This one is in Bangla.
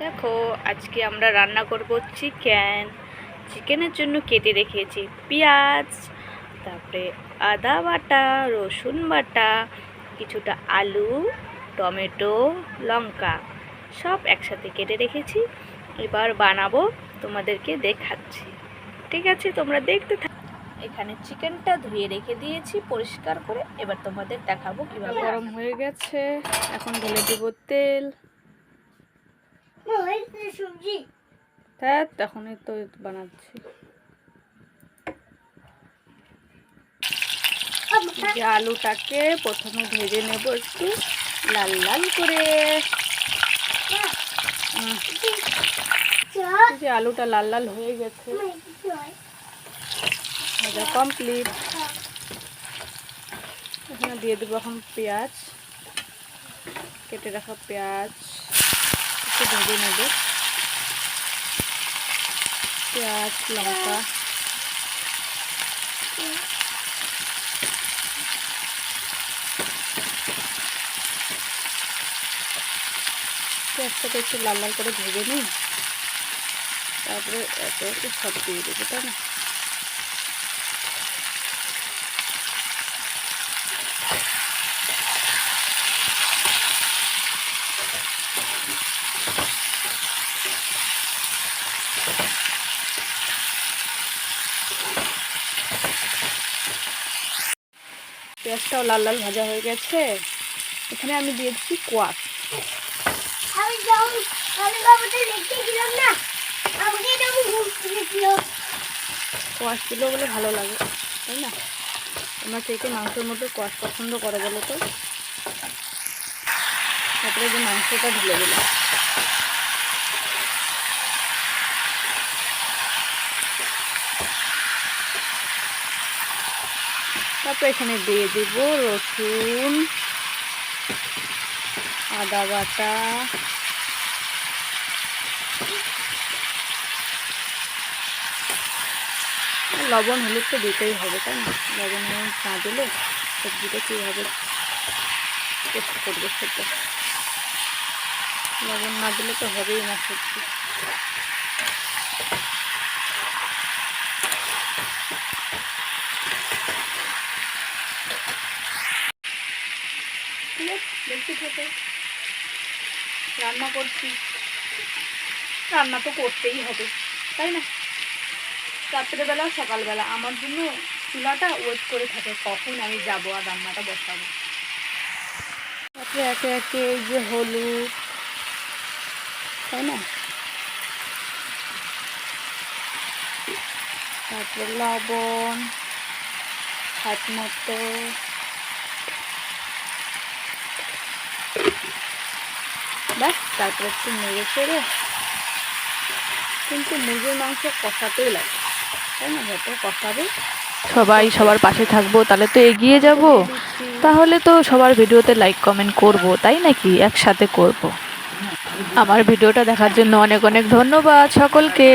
দেখো, আজকে আমরা রান্না করব চিকেন। চিকেনের জন্য কেটে রেখেছি পেঁয়াজ, তারপরে আদা বাটা, রসুন বাটা, কিছুটা আলু, টমেটো, লঙ্কা সব একসাথে কেটে রেখেছি। এবার বানাবো, তোমাদেরকে দেখাচ্ছি। ঠিক আছে, তোমরা দেখতে থাকো। এখানে চিকেনটা ধুয়ে রেখে দিয়েছি পরিষ্কার করে। এবার তোমাদের দেখাবো কিভাবে। গরম হয়ে গেছে, এখন ঢেলে দেব তেল। এখনই তো বানাচ্ছি। যে আলুটাকে প্রথমে ভেজে নেব একটু লাল লাল করে। যে আলুটা লাল লাল হয়ে গেছে, ভাজা কমপ্লিট। এখানে দিয়ে দেবো এখন পেঁয়াজ, কেটে রাখা পেঁয়াজ একটু ভেজে নেব। পেঁয়াজ, লঙ্কা, পেঁয়াজটাকে একটু লাল লাল করে ভেজে নিই। তারপরে এত একটু সব দিয়ে দেবো, তাই না? পেঁয়াজটাও লাল লাল ভাজা হয়ে গেছে। এখানে আমি দিয়ে দিচ্ছি কোয়াশ। কোয়াশ দিলে বলে ভালো লাগে, তাই না? তোমরা কে কে মাংসের মধ্যে কোয়াশ পছন্দ করে বলো তো? তারপরে যে মাংসটা ঢেলে দিলাম। তারপরে এখানে দিয়ে দেব রসুন, আদা বাটা, লবণ হলুদ তো দিতেই হবে, তাই না? লবণ হলুদ না দিলে সবজিটা কীভাবে টেস্ট করবে সেটা। লবণ না দিলে তো হবেই না সবজি। দেখতে থাকে, রান্না করছি, রান্না তো করতেই হবে, তাই না? রাত্রেবেলা সকালবেলা আমার জন্য চুলাটা ওয়েট করে থাকে কখন আমি যাবো আর রান্নাটা বসাবো। তারপরে একে একে এই যে হলুদ, তাই না? তারপরে লবণ হাত মতো, ব্যাস। তারপরে একটু নেড়ে চেড়ে, কিন্তু মুরগির মাংস কষাতেই লাগে, তাই না? যত কষাবে সবাই সবার পাশে থাকবো, তাহলে তো এগিয়ে যাব। তাহলে তো সবার ভিডিওতে লাইক কমেন্ট করব, তাই নাকি? একসাথে করব। আমার ভিডিওটা দেখার জন্য অনেক অনেক ধন্যবাদ সকলকে।